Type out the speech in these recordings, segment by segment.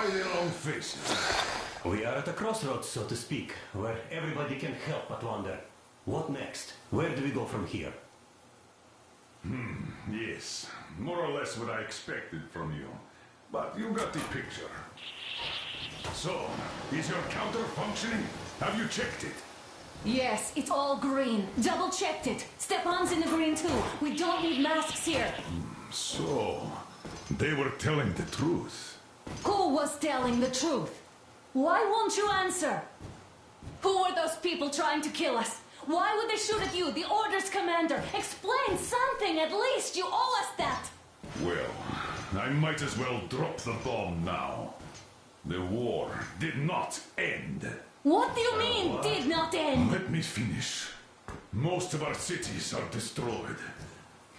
by their own faces. We are at a crossroads, so to speak, where everybody can help but wonder. What next? Where do we go from here? Yes, more or less what I expected from you. But you got the picture. So, is your counter functioning? Have you checked it? Yes, it's all green. Double-checked it. Stepan's in the green too. We don't need masks here. So, they were telling the truth. Who was telling the truth? Why won't you answer? Who were those people trying to kill us? Why would they shoot at you, the Order's commander? Explain something, at least. You owe us that. Well, I might as well drop the bomb now. The war did not end. What do you mean, did not end? Let me finish. Most of our cities are destroyed.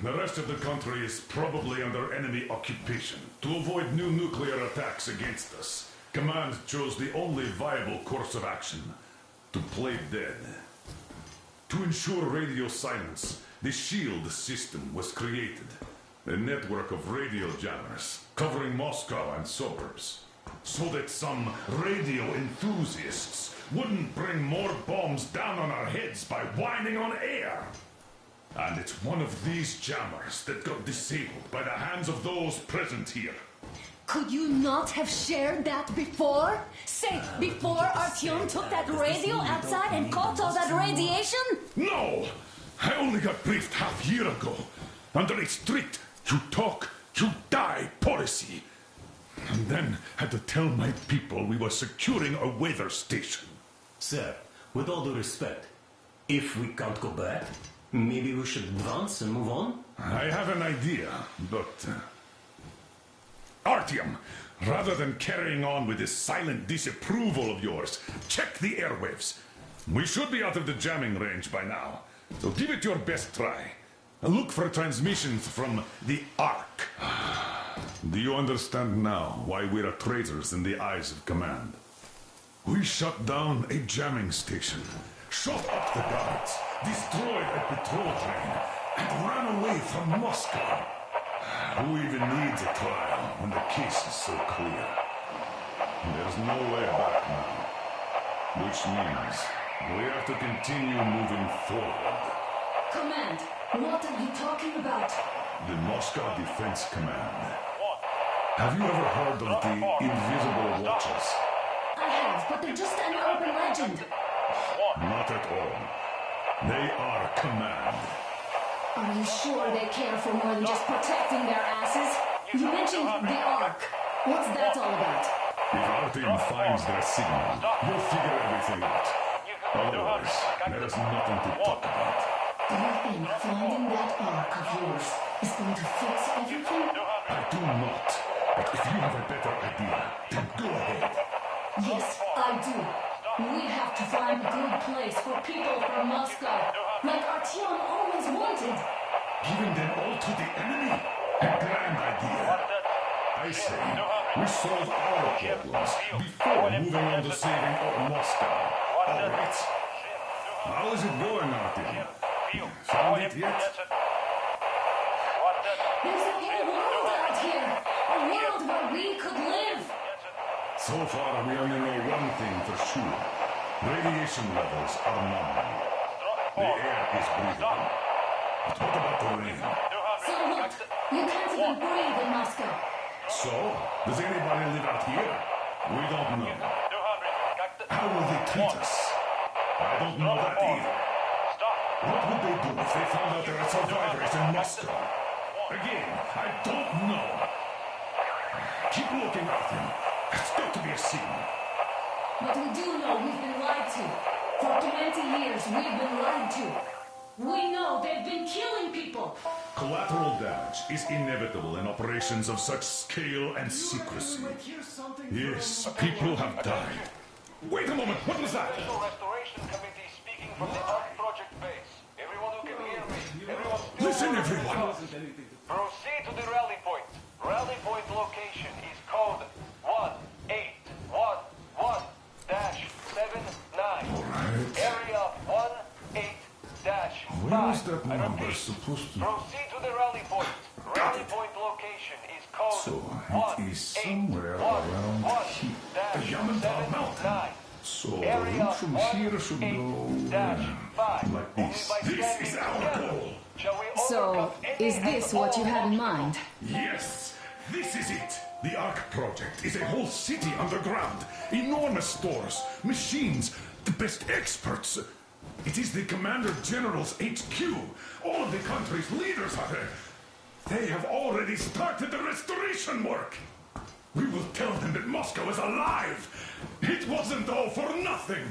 The rest of the country is probably under enemy occupation. To avoid new nuclear attacks against us, Command chose the only viable course of action: to play dead. To ensure radio silence, the SHIELD system was created. A network of radio jammers covering Moscow and suburbs. So that some radio enthusiasts wouldn't bring more bombs down on our heads by whining on air. And it's one of these jammers that got disabled by the hands of those present here. Could you not have shared that before? Say, before Artyom took that radio outside and caught all that radiation? No! I only got briefed half year ago. Under a strict, you talk, you die policy. And then had to tell my people we were securing a weather station. Sir, with all due respect, if we can't go back, maybe we should advance and move on? I have an idea, but... Artyom, rather than carrying on with this silent disapproval of yours, check the airwaves. We should be out of the jamming range by now, so give it your best try. Look for transmissions from the Ark. Do you understand now why we are traitors in the eyes of Command? We shut down a jamming station, shot up the guards, destroyed a patrol train, and ran away from Moscow. Who even needs a trial when the case is so clear? There's no way back now. Which means we have to continue moving forward. Command, what are you talking about? The Moscow Defense Command. Have you ever heard of the Invisible Watchers? I have, but they're just an urban legend. Not at all. They are Command. Are you sure they care for more than just protecting their asses? You mentioned the Ark. What's that all about? If Artyom finds their signal, you'll figure everything out. Otherwise, there is nothing to talk about. Do you think finding that Ark of yours is going to fix everything? I do not. But if you have a better idea, then go ahead. Yes, I do. We have to find a good place for people from Moscow, like Artyom always wanted. Giving them all to the enemy? A grand idea. I say, we solve our problems before moving on to saving all Moscow. All right? How is it going, Artyom? Found it yet? There's a whole world out here. A world where we could live. So far, we only know one thing for sure. Radiation levels are nominal. The air is breathable. But what about the rain? So what? You can't even breathe in Moscow. So, does anybody live out here? We don't know. How will they treat us? I don't know that either. What would they do if they found out there are survivors in Moscow? Again, I don't know. Keep looking at them. There's got to be a signal. But we do know we've been lied to. For 20 years, we've been lied to. We know they've been killing people. Collateral damage is inevitable in operations of such scale and secrecy. Yes, people have died. Wait a moment, what was that? Restoration Committee speaking from the Ark Project base. Everyone who can hear me, everyone... Listen, everyone! Proceed to the rally point. Rally point location is code 1811-79. Alright. Area 18-5. Where was that number supposed to... Proceed to the rally point. Rally point location is code So, It is somewhere around here. The Yamantau Mountain. So the route from here should go like this. This is our goal. So, is this what you had in mind? Yes, this is it. The Ark Project is a whole city underground. Enormous stores, machines, the best experts. It is the Commander General's HQ. All of the country's leaders are there. They have already started the restoration work. We will tell them that Moscow is alive. It wasn't all for nothing.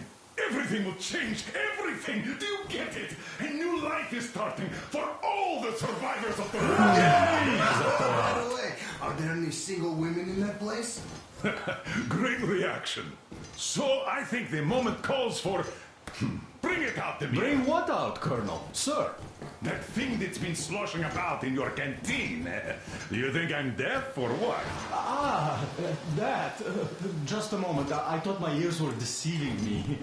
Everything will change. Everything. Do you get it? A new life is starting for all the survivors of the war. By the way, are there any single women in that place? Great reaction. So I think the moment calls for... Bring it out to me. Bring what out, Colonel? Sir? That thing that's been sloshing about in your canteen. Do you think I'm deaf or what? That. Just a moment. I thought my ears were deceiving me.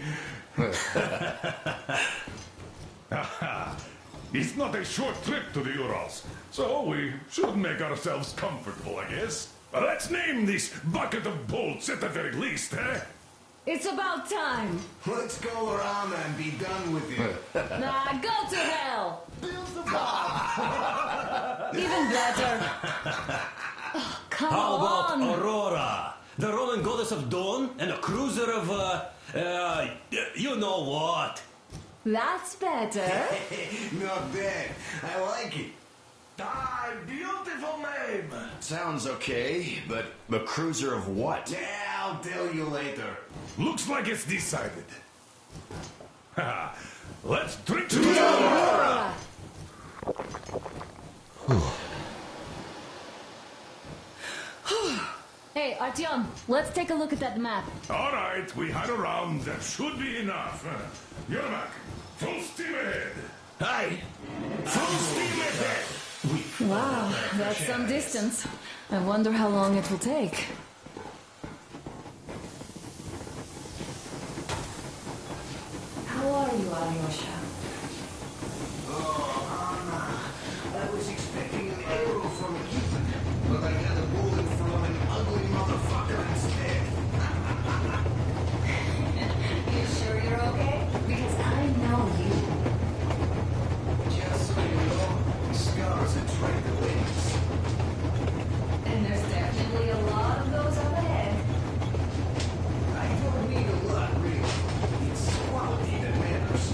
It's not a short trip to the Urals, so we should make ourselves comfortable, I guess. Let's name this bucket of bolts at the very least, eh? It's about time. Let's go around and be done with it. Nah, go to hell. Even better. Oh, come How about on. Aurora? The Roman goddess of dawn and a cruiser of, you know what? That's better. Not bad. I like it. Ah, beautiful name. Sounds okay, but the cruiser of what? Yeah, I'll tell you later. Looks like it's decided. Let's drink to Aurora! Hey, Artyom, let's take a look at that map. All right, we had a round. That should be enough. You're back. Full steam ahead. Aye. Full steam ahead. Wow, that's some distance. I wonder how long it will take. How are you, Alyosha? Oh, Anna. I was expecting an arrow from a kitten, but I got a bullet from an ugly motherfucker instead. You sure you're okay? Because I know you. Just so you know, scars attract the ladies. And there's definitely a lot of those up ahead. I don't need a lot, really. It's quality that matters.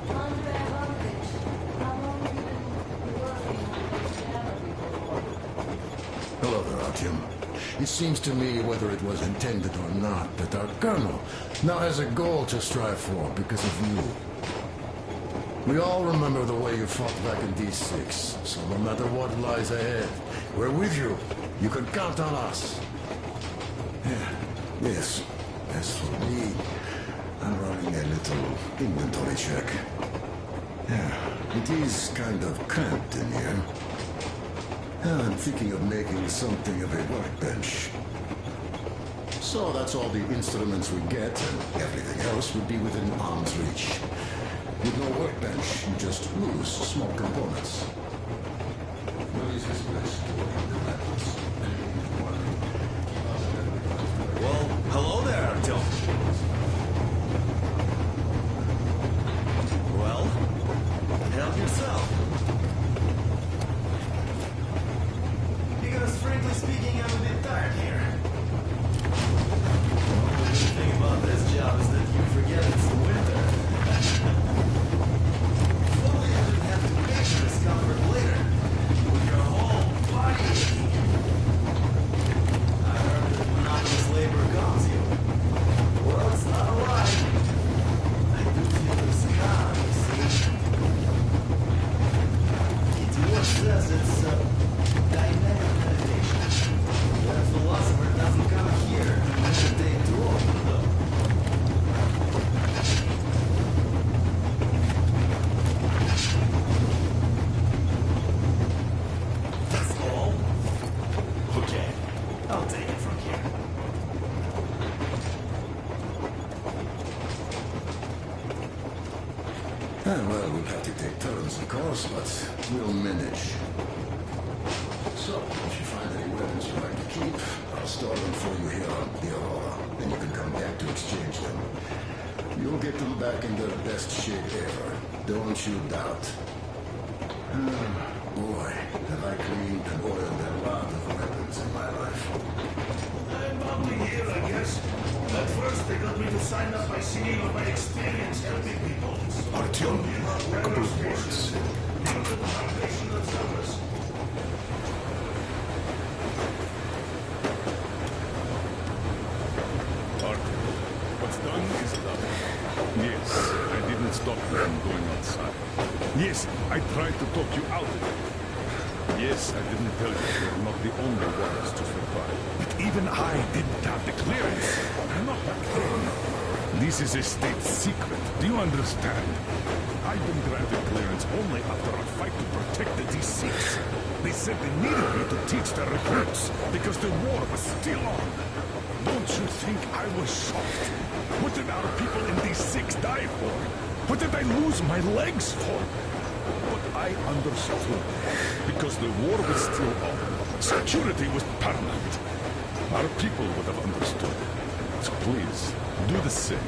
Andrei Ivanovich, how long have you been working on this hammer before? Hello there, Artyom. It seems to me, whether it was intended or not, that our colonel now has a goal to strive for because of you. We all remember the way you fought back in D6, so no matter what lies ahead, we're with you. You can count on us. Yes. As for me, I'm running a little inventory check. It is kind of cramped in here. I'm thinking of making something of a workbench. So that's all the instruments we get, and everything else would be within arm's reach. With no workbench, you just lose small components. Well, hello there, Artyom. Well, help yourself. Because frankly speaking, I'm a bit tired here. The good thing about this job is that you forget it's the winter. If only I didn't have to picture discomfort later. With your whole body aching. course, but we'll manage. So, if you find any weapons you'd like to keep, I'll store them for you here on the Aurora. Then you can come back to exchange them. You'll get them back in their best shape ever. Don't you doubt. Boy, have I cleaned and oiled a lot of weapons in my life. I'm about a year, I guess. At first, they got me to sign up by singing of my experience helping people. Artyom, a couple of words. Arthur, what's done is done. Yes, I didn't stop you from going outside. Yes, I tried to talk you out of it. Yes, I didn't tell you you're not the only ones to survive. But even I didn't have the clearance. Not back then. This is a state secret. Do you understand? I've been granted clearance only after a fight to protect the D6. They said they needed me to teach their recruits because the war was still on. Don't you think I was shocked? What did our people in D6 die for? What did I lose my legs for? But I understood. Because the war was still on. Security was paramount. Our people would have understood. So please, do the same.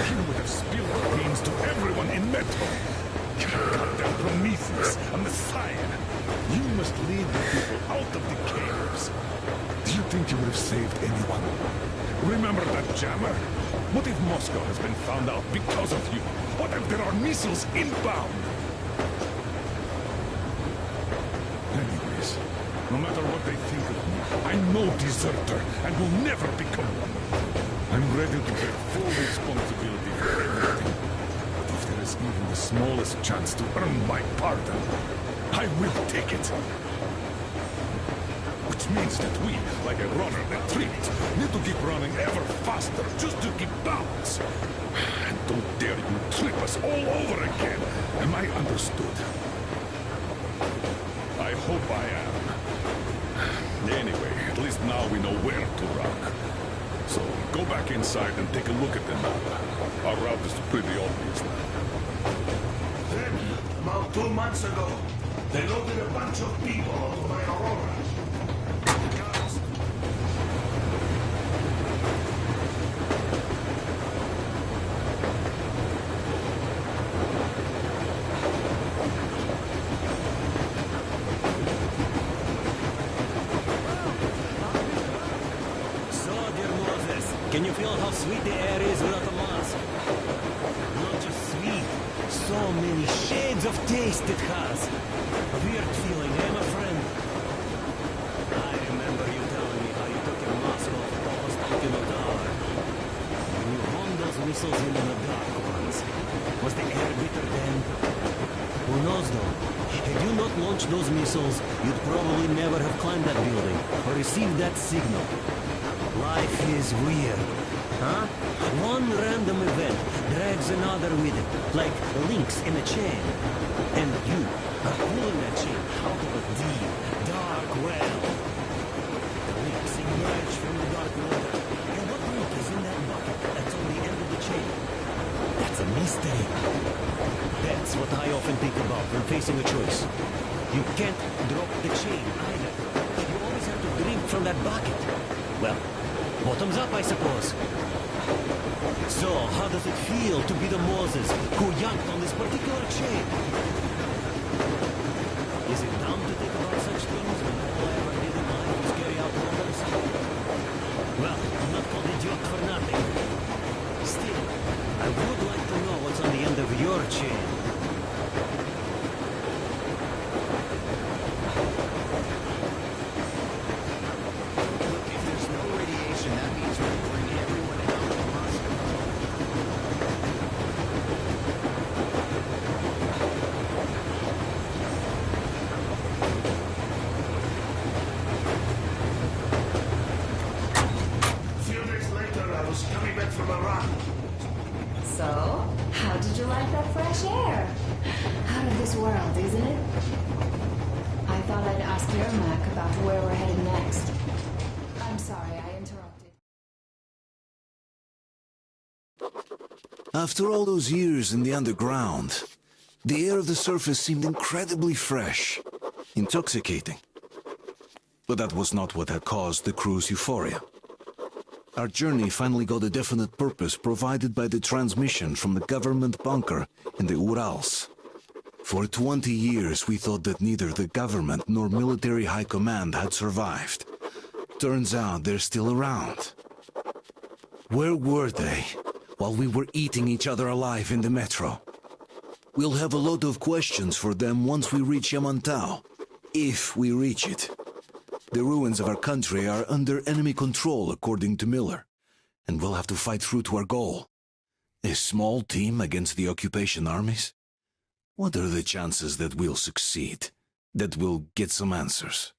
You would have spilled the beans to everyone in Metro. You're a goddamn Prometheus, a Messiah. You must lead the people out of the caves. Do you think you would have saved anyone? Remember that jammer? What if Moscow has been found out because of you? What if there are missiles inbound? Anyways, no matter what they think of me, I'm no deserter and will never become one. I'm ready to take full responsibility for everything. But if there is even the smallest chance to earn my pardon, I will take it. Which means that we, like a runner that tripped, need to keep running ever faster just to keep balance. And don't dare you trip us all over again. Am I understood? I hope I am. Anyway, at least now we know where to run. So, go back inside and take a look at the map. Our route is pretty obvious now. Then, about 2 months ago, they loaded a bunch of people onto my Aurora. The guards. Can you feel how sweet the air is without a mask? Not just sweet, so many shades of taste it has. Weird feeling, eh, my friend? I remember you telling me how you took your mask off almost like in a tower. When you honed those missiles in the dark ones, was the air bitter then? Who knows though? Had you not launched those missiles, you'd probably never have climbed that building or received that signal. Life is weird, huh? One random event drags another with it, like links in a chain. And you are pulling that chain out of a deep, dark well. The links emerge from the dark water. And what link is in that bucket that's on the end of the chain? That's a mystery. That's what I often think about when facing a choice. You can't drop the chain either. You always have to drink from that bucket. Well, bottoms up, I suppose. So, how does it feel to be the Moses who yanked on this particular chain? Is it dumb to think about such things when all I ever did in life was carry out orders? Well, I'm not called idiot for nothing. Still, I would like to know what's on the end of your chain. So, how did you like that fresh air? Out of this world, isn't it? I thought I'd ask Yermak about where we're headed next. I'm sorry, I interrupted. After all those years in the underground, The air of the surface seemed incredibly fresh, intoxicating. But that was not what had caused the crew's euphoria. Our journey finally got a definite purpose provided by the transmission from the government bunker in the Urals. For 20 years we thought that neither the government nor military high command had survived. Turns out they're still around. Where were they while we were eating each other alive in the metro? We'll have a lot of questions for them once we reach Yamantau, if we reach it. The ruins of our country are under enemy control, according to Miller, and we'll have to fight through to our goal. A small team against the occupation armies? What are the chances that we'll succeed, that we'll get some answers?